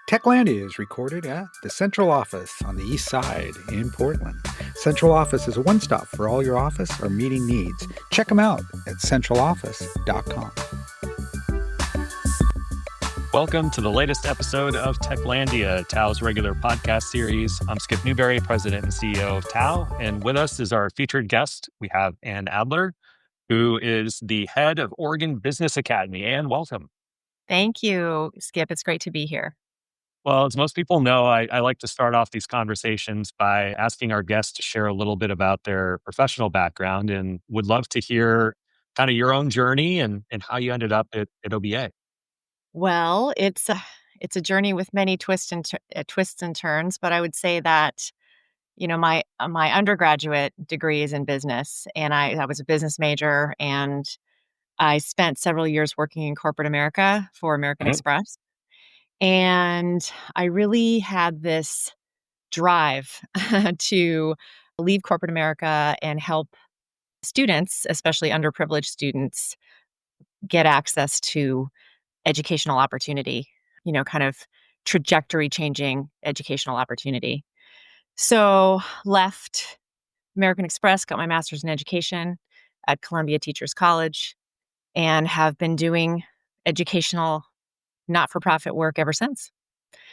Techlandia is recorded at the Central Office on the East Side in Portland. Central Office is a one stop for all your office or meeting needs. Check them out at centraloffice.com. Welcome to the latest episode of Techlandia, Tao's regular podcast series. I'm Skip Newberry, President and CEO of Tao, and with us is our featured guest. We have Ann Adler, who is the head of Oregon Business Academy. Ann, welcome. Thank you, Skip. It's great to be here. Well, as most people know, I like to start off these conversations by asking our guests to share a little bit about their professional background, and would love to hear kind of your own journey and how you ended up at OBA. Well, it's a journey with many twists and turns, but I would say that my undergraduate degree is in business, and I was a business major, and I spent several years working in corporate America for American Mhm. Express, and I really had this drive to leave corporate America and help students, especially underprivileged students, get access to educational opportunity, kind of trajectory changing educational opportunity. So left American Express, got my master's in education at Columbia Teachers College, and have been doing educational not-for-profit work ever since.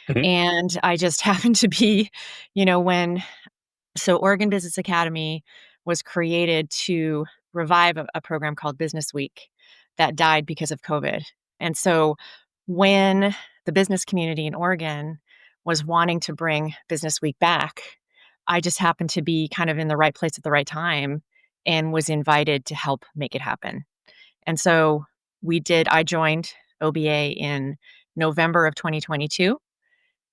Mhm. And I just happened to be, when Oregon Business Academy was created to revive a program called Business Week that died because of COVID. And so when the business community in Oregon was wanting to bring Business Week back, I just happened to be kind of in the right place at the right time and was invited to help make it happen. And so I joined OBA in November of 2022,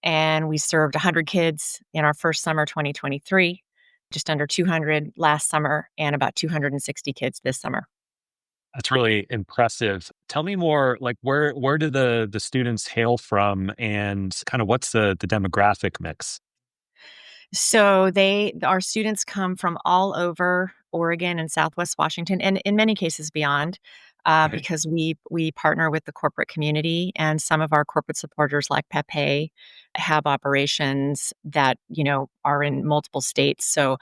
and we served 100 kids in our first summer, 2023, just under 200 last summer, and about 260 kids this summer. That's really impressive. Tell me more, like where do the students hail from, and kind of what's the demographic mix? So our students come from all over Oregon and Southwest Washington, and in many cases beyond, Okay. because we partner with the corporate community, and some of our corporate supporters, like Pepe, have operations that are in multiple states. So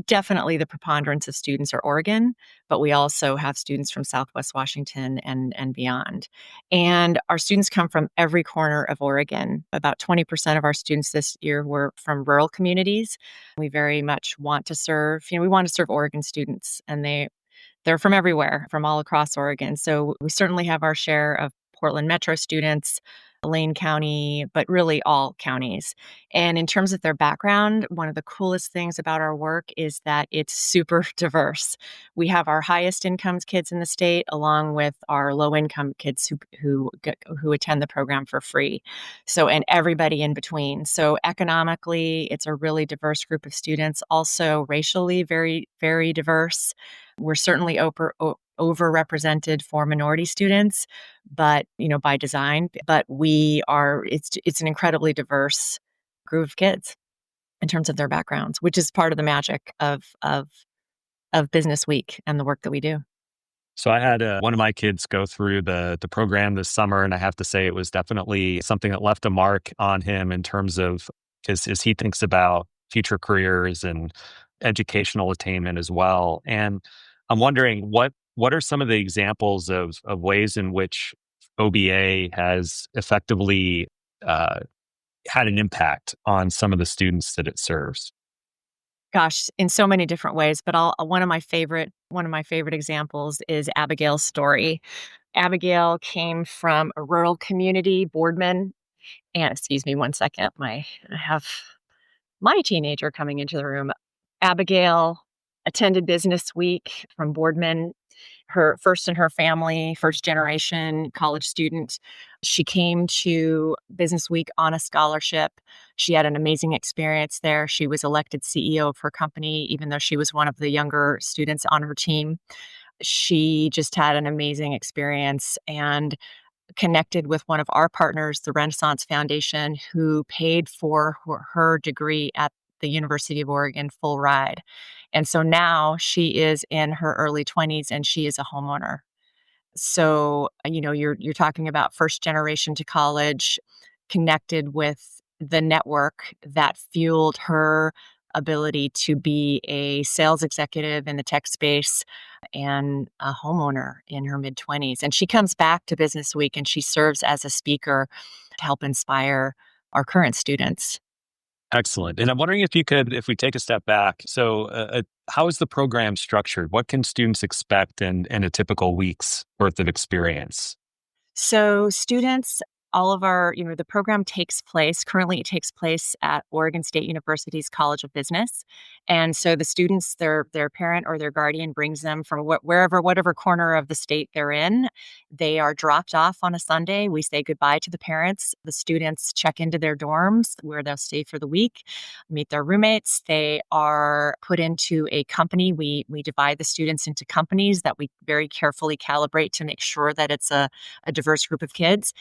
definitely the preponderance of students are Oregon, but we also have students from Southwest Washington and beyond. And our students come from every corner of Oregon. About 20% of our students this year were from rural communities. We very much want to serve, we want to serve Oregon students, and they're from everywhere, from all across Oregon. So we certainly have our share of Portland Metro students, Lane County, but really all counties. And in terms of their background, one of the coolest things about our work is that it's super diverse. We have our highest incomes kids in the state, along with our low income kids who attend the program for free. So, and everybody in between. So economically, it's a really diverse group of students. Also racially, very, very diverse. We're certainly overrepresented for minority students, but by design. But it's an incredibly diverse group of kids in terms of their backgrounds, which is part of the magic of Business Week and the work that we do. So I had one of my kids go through the program this summer, and I have to say it was definitely something that left a mark on him in terms of as he thinks about future careers and educational attainment as well. And I'm wondering what are some of the examples of ways in which OBA has effectively uh, had an impact on some of the students that it serves. Gosh, in so many different ways, but one of my favorite examples is Abigail's story. Abigail came from a rural community, Boardman, and excuse me one second, I have my teenager coming into the room. Abigail attended Business Week from Boardman, her first in her family, first generation college student. She came to Business Week on a scholarship. She had an amazing experience there. She was elected CEO of her company, even though she was one of the younger students on her team. She just had an amazing experience and connected with one of our partners, the Renaissance Foundation, who paid for her degree at the University of Oregon full ride. And so now she is in her early 20s and she is a homeowner. So, you're talking about first generation to college. connected with the network that fueled her ability to be a sales executive in the tech space and a homeowner in her mid 20s. And she comes back to Business Week and she serves as a speaker to help inspire our current students. Excellent. And I'm wondering if you could, if we take a step back, so how is the program structured? What can students expect in a typical week's worth of experience? So students, all of our, the program takes place, currently it takes place at Oregon State University's College of Business. And so the students, their parent or their guardian brings them from whatever corner of the state they're in. They are dropped off on a Sunday. We say goodbye to the parents. The students check into their dorms where they'll stay for the week, meet their roommates. They are put into a company. We divide the students into companies that we very carefully calibrate to make sure that it's a diverse group of kids.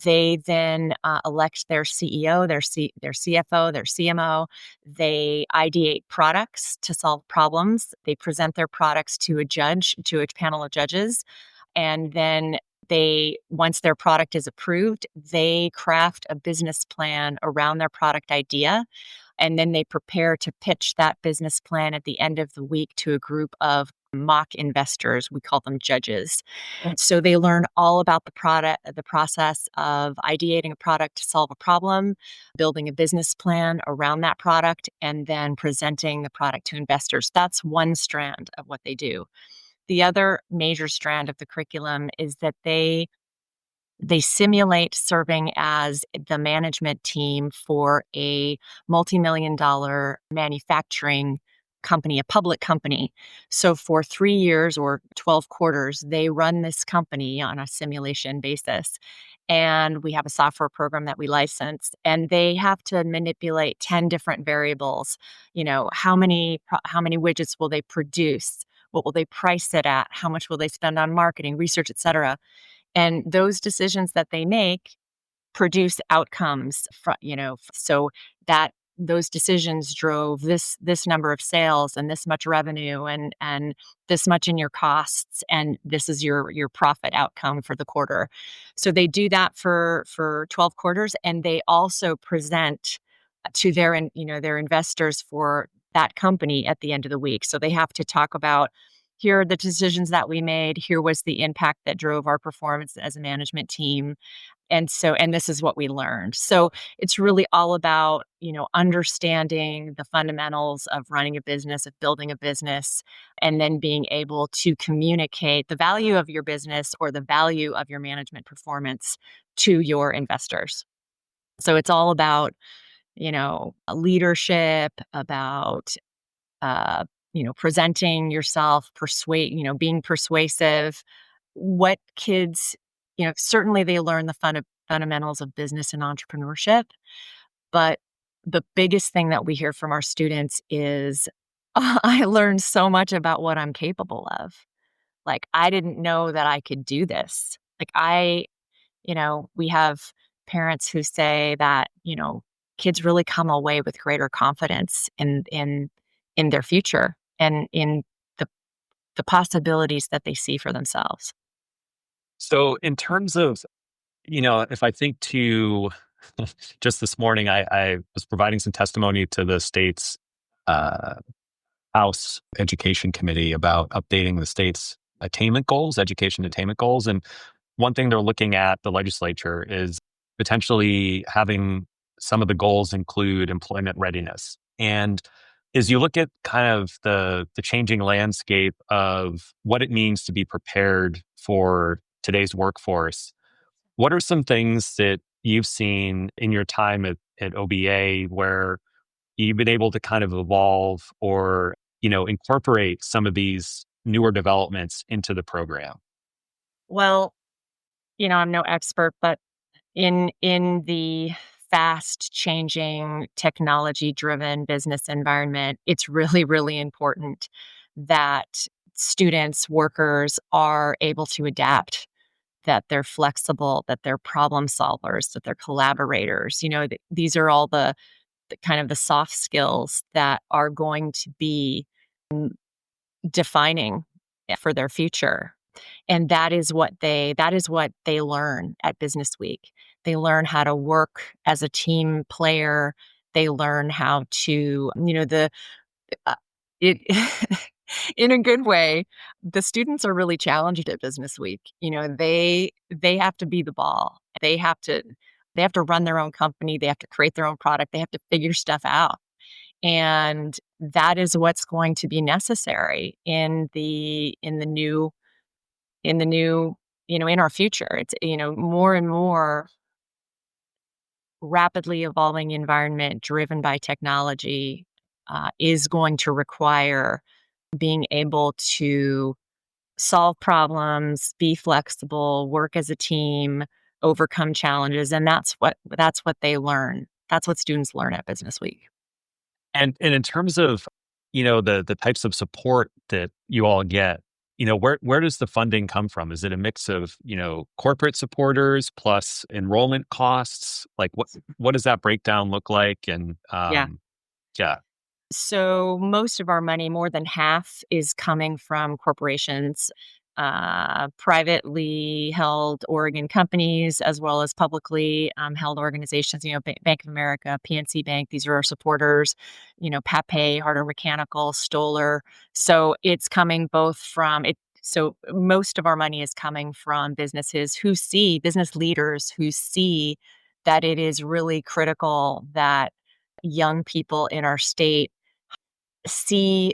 They then elect their CEO, their CFO, their CMO. They ideate products to solve problems. They present their products to a panel of judges. And then once their product is approved, they craft a business plan around their product idea. And then they prepare to pitch that business plan at the end of the week to a group of mock investors. We call them judges. And so they learn all about the product, the process of ideating a product to solve a problem, building a business plan around that product, and then presenting the product to investors. That's one strand of what they do. The other major strand of the curriculum is that they simulate serving as the management team for a multi-million-dollar manufacturing company, a public company. So for 3 years or 12 quarters, they run this company on a simulation basis. And we have a software program that we license, and they have to manipulate 10 different variables. How many widgets will they produce? What will they price it at? How much will they spend on marketing, research, et cetera? And those decisions that they make produce outcomes so that those decisions drove this number of sales and this much revenue and this much in your costs, and this is your profit outcome for the quarter. So they do that for 12 quarters, and they also present to their investors for that company at the end of the week. So they have to talk about, here are the decisions that we made, here was the impact that drove our performance as a management team. And this is what we learned. So it's really all about, understanding the fundamentals of running a business, of building a business, and then being able to communicate the value of your business or the value of your management performance to your investors. So it's all about, leadership, about presenting yourself, being persuasive. What kids, certainly they learn the fundamentals of business and entrepreneurship, but the biggest thing that we hear from our students is, I learned so much about what I'm capable of. Like, I didn't know that I could do this. We have parents who say that, kids really come away with greater confidence in their future and in the possibilities that they see for themselves. So, in terms of, if I think to just this morning, I was providing some testimony to the state's uh, House Education Committee about updating the state's education attainment goals. And one thing they're looking at, the legislature, is potentially having some of the goals include employment readiness. And as you look at kind of the changing landscape of what it means to be prepared for today's workforce, what are some things that you've seen in your time at OBA where you've been able to kind of evolve or, incorporate some of these newer developments into the program? Well, I'm no expert, but in the fast changing technology driven business environment, it's really, really important that students, workers are able to adapt, that they're flexible, that they're problem solvers, that they're collaborators. These are all the kind of the soft skills that are going to be defining for their future. And that is what they learn at Business Week. They learn how to work as a team player. They learn how to, uh, it in a good way, the students are really challenged at Business Week. They have to be the ball. They have to run their own company. They have to create their own product. They have to figure stuff out. And that is what's going to be necessary in the new, in our future. It's, more and more rapidly evolving environment driven by technology is going to require being able to solve problems, be flexible, work as a team, overcome challenges, and that's what they learn. That's what students learn at Business Week. And in terms of, the types of support that you all get, where does the funding come from? Is it a mix of, corporate supporters plus enrollment costs? Like what does that breakdown look like? And Yeah. yeah, So most of our money, more than half, is coming from corporations, privately held Oregon companies, as well as publicly held organizations. Bank of America, PNC Bank. These are our supporters. Pape, Harder Mechanical, Stoller. So it's coming both from it. So most of our money is coming from business leaders who see that it is really critical that young people in our state see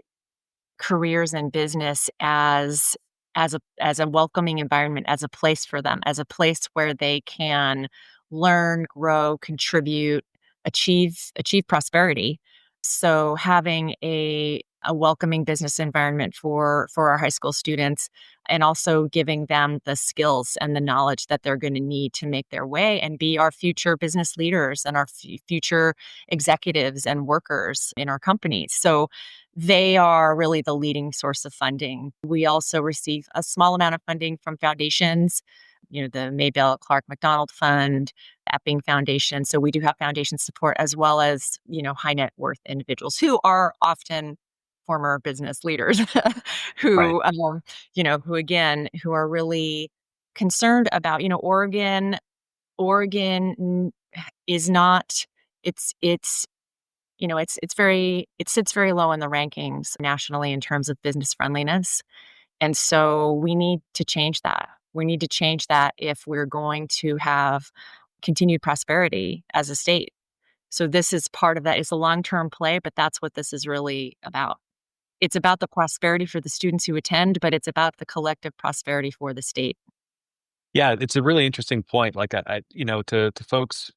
careers in business as a welcoming environment, as a place for them, as a place where they can learn, grow, contribute, achieve prosperity. So having a welcoming business environment for our high school students, and also giving them the skills and the knowledge that they're going to need to make their way and be our future business leaders and our future executives and workers in our companies. So they are really the leading source of funding. We also receive a small amount of funding from foundations, the Maybelle Clark McDonald Fund, Epping Foundation. So we do have foundation support, as well as, high net worth individuals who are often former business leaders right. who, who are really concerned about, Oregon is not, it's it sits very low in the rankings nationally in terms of business friendliness. And so we need to change that. We need to change that if we're going to have continued prosperity as a state. So this is part of that. It's a long-term play, but that's what this is really about. It's about the prosperity for the students who attend, but it's about the collective prosperity for the state. Yeah, it's a really interesting point. Like to folks,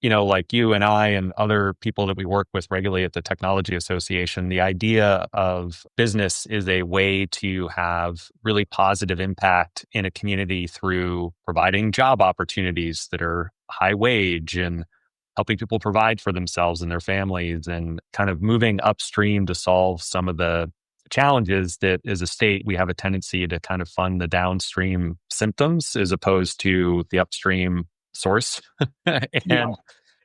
like you and I and other people that we work with regularly at the Technology Association, the idea of business is a way to have really positive impact in a community through providing job opportunities that are high wage and helping people provide for themselves and their families, and kind of moving upstream to solve some of the challenges that as a state we have a tendency to kind of fund the downstream symptoms as opposed to the upstream source. Yeah.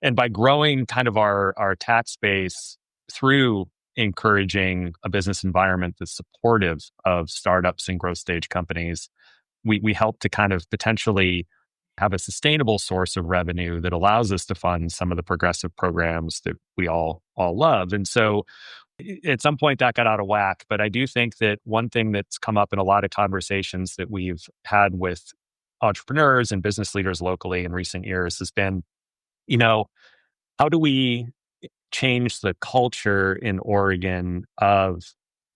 And by growing kind of our tax base through encouraging a business environment that's supportive of startups and growth stage companies, we help to kind of potentially have a sustainable source of revenue that allows us to fund some of the progressive programs that we all love. And so at some point that got out of whack, but I do think that one thing that's come up in a lot of conversations that we've had with entrepreneurs and business leaders locally in recent years has been, you know, how do we change the culture in Oregon of,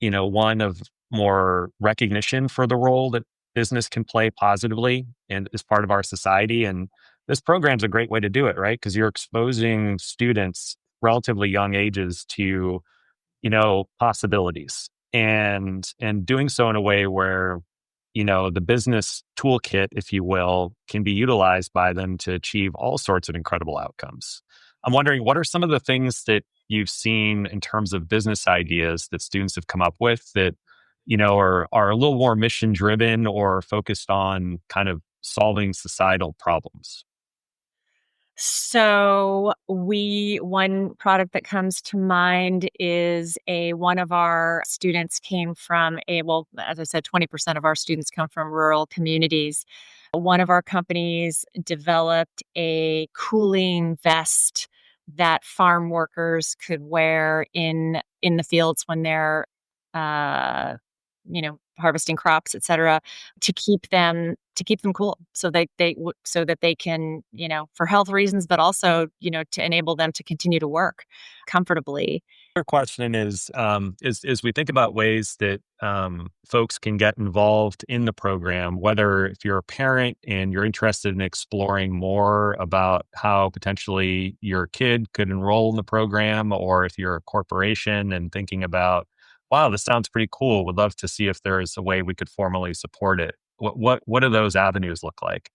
one of more recognition for the role that business can play positively and as part of our society. And this program's a great way to do it, right? Because you're exposing students relatively young ages to, possibilities, and doing so in a way where, the business toolkit, if you will, can be utilized by them to achieve all sorts of incredible outcomes. I'm wondering, what are some of the things that you've seen in terms of business ideas that students have come up with that, are a little more mission driven or focused on kind of solving societal problems? So one product that comes to mind is one of our students came from well, as I said, 20% of our students come from rural communities. One of our companies developed a cooling vest that farm workers could wear in the fields when they're, uh, harvesting crops, et cetera, to keep them cool, so so that they can, for health reasons, but also, to enable them to continue to work comfortably. Other question is we think about ways that folks can get involved in the program, whether if you're a parent and you're interested in exploring more about how potentially your kid could enroll in the program, or if you're a corporation and thinking about, wow, this sounds pretty cool. Would love to see if there's a way we could formally support it. What do those avenues look like?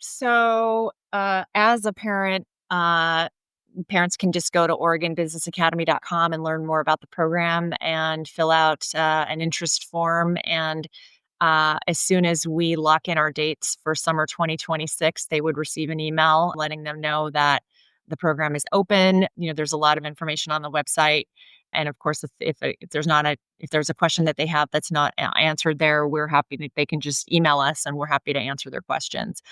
So, as a parent, parents can just go to OregonBusinessAcademy.com and learn more about the program and fill out an interest form. And as soon as we lock in our dates for summer 2026, they would receive an email letting them know that the program is open. There's a lot of information on the website. And of course, if there's a question that they have that's not answered there, we're happy that they can just email us, and we're happy to answer their questions.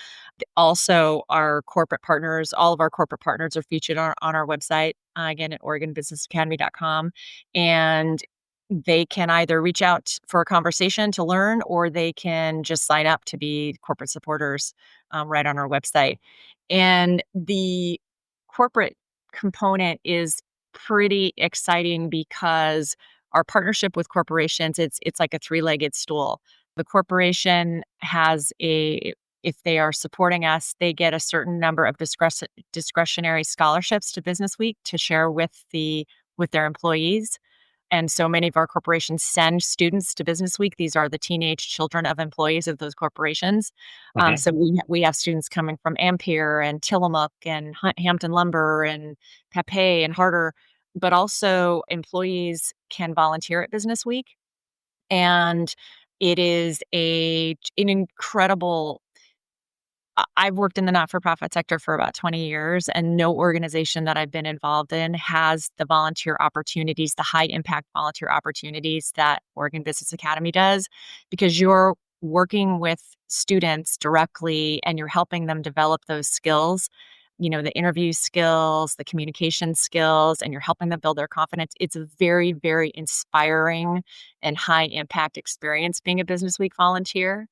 Also, all of our corporate partners are featured on our website, again at OregonBusinessAcademy.com. And they can either reach out for a conversation to learn, or they can just sign up to be corporate supporters right on our website. And the corporate component is pretty exciting because our partnership with corporations, it's like a three-legged stool. The corporation has if they are supporting us, they get a certain number of discretionary scholarships to Business Week to share with their employees. And so many of our corporations send students to Business Week. These are the teenage children of employees of those corporations. Mhm. So we have students coming from Ampere and Tillamook and Hampton Lumber and Pepe and Harder, but also employees can volunteer at Business Week. And it is an incredible. I've worked in the not-for-profit sector for about 20 years, and no organization that I've been involved in has the volunteer opportunities, the high impact volunteer opportunities that Oregon Business Academy does, because you're working with students directly and you're helping them develop those skills, the interview skills, the communication skills, and you're helping them build their confidence. It's a very, very inspiring and high impact experience being a Business Week volunteer.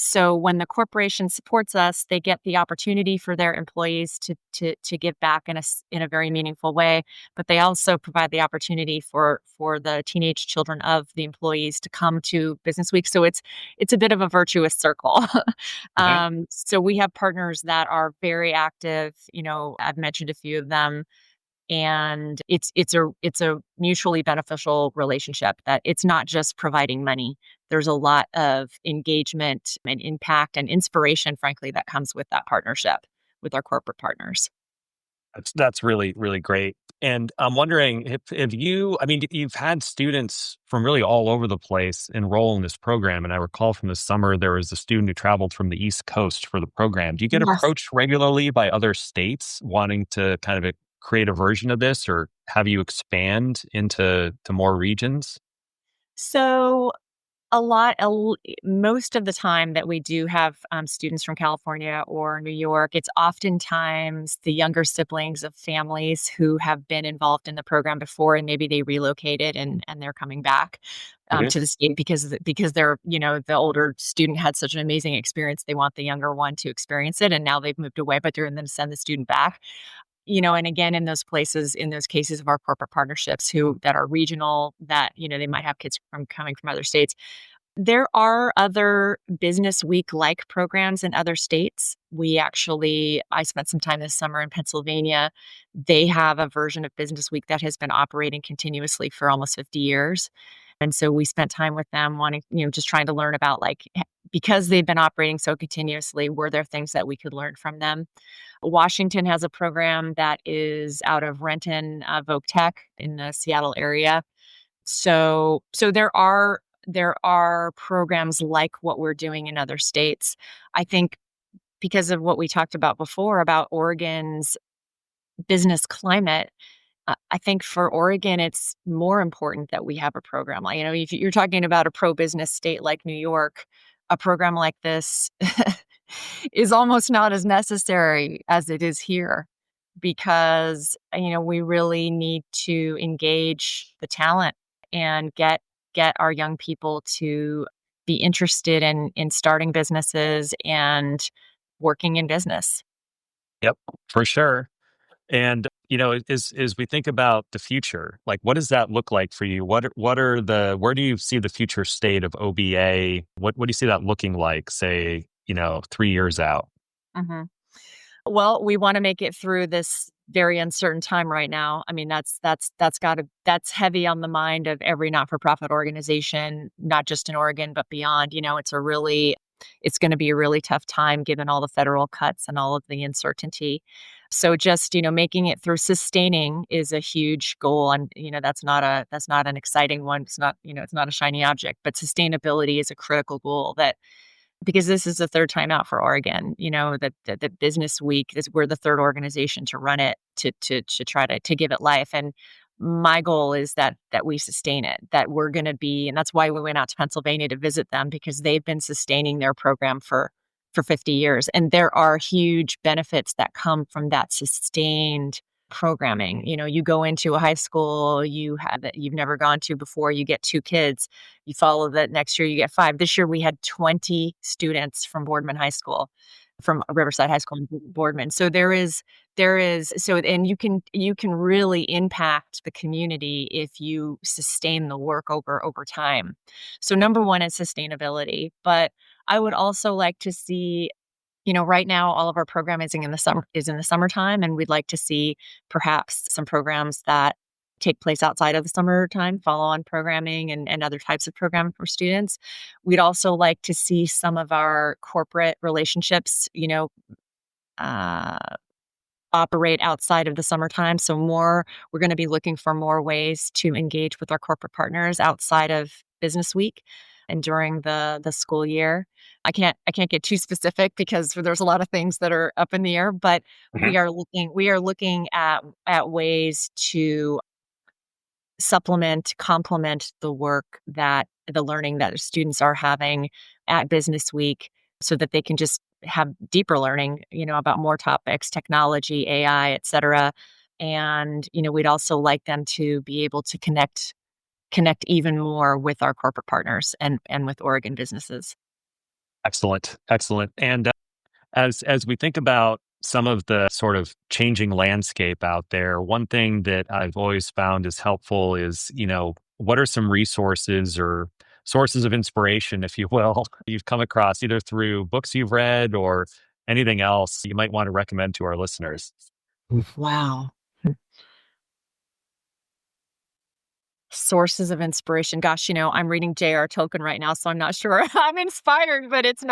So when the corporation supports us, they get the opportunity for their employees to give back in a very meaningful way, but they also provide the opportunity for the teenage children of the employees to come to Business Week. So it's a bit of a virtuous circle. Okay. So we have partners that are very active. I've mentioned a few of them, and it's a mutually beneficial relationship, that it's not just providing money. There's a lot of engagement and impact and inspiration, frankly, that comes with that partnership with our corporate partners. That's really, really great. And I'm wondering if I mean, you've had students from really all over the place enroll in this program. And I recall from the summer, there was a student who traveled from the East Coast for the program. Do you get Yes. approached regularly by other states wanting to kind of create a version of this, or have you expand to more regions? So most of the time that we do have students from California or New York, it's oftentimes the younger siblings of families who have been involved in the program before, and maybe they relocated and they're coming back Okay. to the state because they're, the older student had such an amazing experience. They want the younger one to experience it, and now they've moved away, but they're going to send the student back. And again, in those places, in those cases of our corporate partnerships that are regional, that, they might have kids coming from other states. There are other Business Week like programs in other states. I spent some time this summer in Pennsylvania. They have a version of Business Week that has been operating continuously for almost 50 years. And so we spent time with them wanting, just trying to learn about, because they've been operating so continuously, were there things that we could learn from them? Washington has a program that is out of Renton, Voc Tech in the Seattle area. So there are programs like what we're doing in other states. I think because of what we talked about before about Oregon's business climate. I think for Oregon, it's more important that we have a program like, if you're talking about a pro business state like New York, a program like this is almost not as necessary as it is here because, we really need to engage the talent and get our young people to be interested in starting businesses and working in business. Yep, for sure. And as we think about the future, like what does that look like for you? Where do you see the future state of OBA? What do you see that looking like, say, 3 years out? Mhm. Well, we wanna make it through this very uncertain time right now. I mean, that's heavy on the mind of every not-for-profit organization, not just in Oregon, but beyond. It's gonna be a really tough time given all the federal cuts and all of the uncertainty. So just, making it through sustaining is a huge goal, and, that's not an exciting one. It's not a shiny object, but sustainability is a critical goal that because this is the third time out for Oregon, that the Business Week is we're the third organization to run it to try to give it life. And my goal is that we sustain it, that we're going to be, and that's why we went out to Pennsylvania to visit them because they've been sustaining their program for 50 years, and there are huge benefits that come from that sustained programming. You go into a high school you've never gone to before, you get two kids, you follow that next year you get five. This year we had 20 students from Boardman High School, from Riverside High School in Boardman. So and you can really impact the community if you sustain the work over time. So number one is sustainability, but I would also like to see, right now all of our programming is in the summertime, and we'd like to see perhaps some programs that take place outside of the summertime, follow-on programming and other types of programming for students. We'd also like to see some of our corporate relationships, uh, operate outside of the summertime. So we're going to be looking for more ways to engage with our corporate partners outside of Business Week and during the school year. I can't get too specific because there's a lot of things that are up in the air, but Mhm. we are looking at ways to complement the learning that the students are having at Business Week so that they can just have deeper learning, about more topics, technology, AI, et cetera. And, we'd also like them to be able to connect even more with our corporate partners and with Oregon businesses. Excellent, excellent. And as we think about some of the sort of changing landscape out there, one thing that I've always found is helpful is, what are some resources or sources of inspiration, if you will, you've come across either through books you've read or anything else you might want to recommend to our listeners? Wow. Sources of inspiration. Gosh, I'm reading J.R. Tolkien right now, so I'm not sure I'm inspired, but it's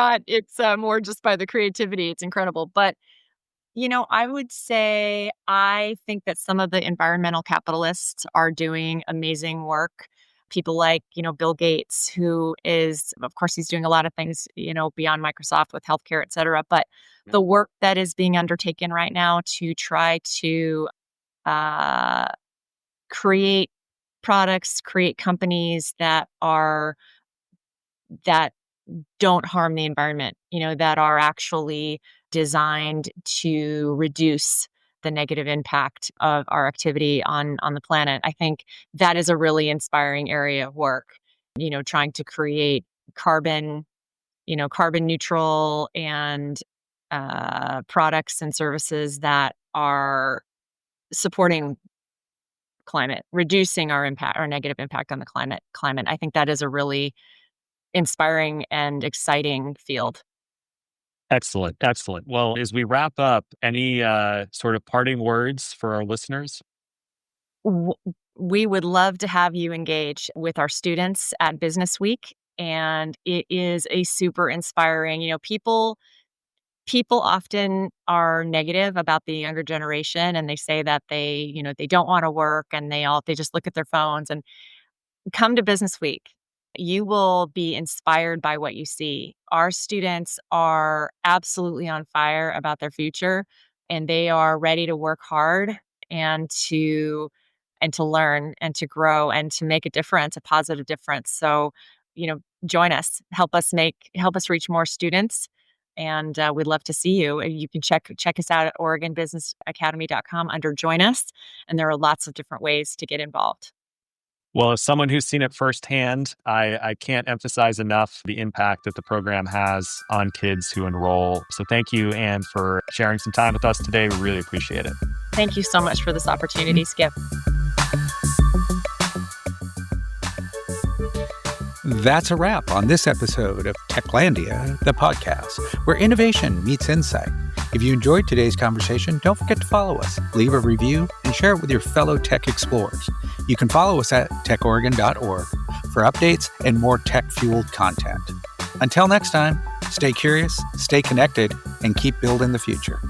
more just by the creativity. It's incredible. But, I would say I think that some of the environmental capitalists are doing amazing work. People like, Bill Gates, who is, of course, he's doing a lot of things, beyond Microsoft with healthcare, et cetera. But the work that is being undertaken right now to try to uh, create products, create companies that don't harm the environment, that are actually designed to reduce the negative impact of our activity on the planet. I think that is a really inspiring area of work, trying to create carbon, carbon neutral and products and services that are supporting climate, reducing our negative impact on the climate. I think that is a really inspiring and exciting field. Excellent, excellent. Well, as we wrap up, any sort of parting words for our listeners? W- we would love to have you engage with our students at Business Week, and it is a super inspiring. People often are negative about the younger generation, and they say that they don't want to work, and they just look at their phones. And come to Business Week. You will be inspired by what you see. Our students are absolutely on fire about their future, and they are ready to work hard and to learn and to grow and to make a difference, a positive difference. So, join us, help us reach more students, and we'd love to see you. You can check us out at OregonBusinessAcademy.com under Join Us, and there are lots of different ways to get involved. Well, as someone who's seen it firsthand, I can't emphasize enough the impact that the program has on kids who enroll. So thank you, Anne, for sharing some time with us today. We really appreciate it. Thank you so much for this opportunity, Skip. That's a wrap on this episode of Techlandia, the podcast, where innovation meets insight. If you enjoyed today's conversation, don't forget to follow us, leave a review, and share it with your fellow tech explorers. You can follow us at techoregon.org for updates and more tech-fueled content. Until next time, stay curious, stay connected, and keep building the future.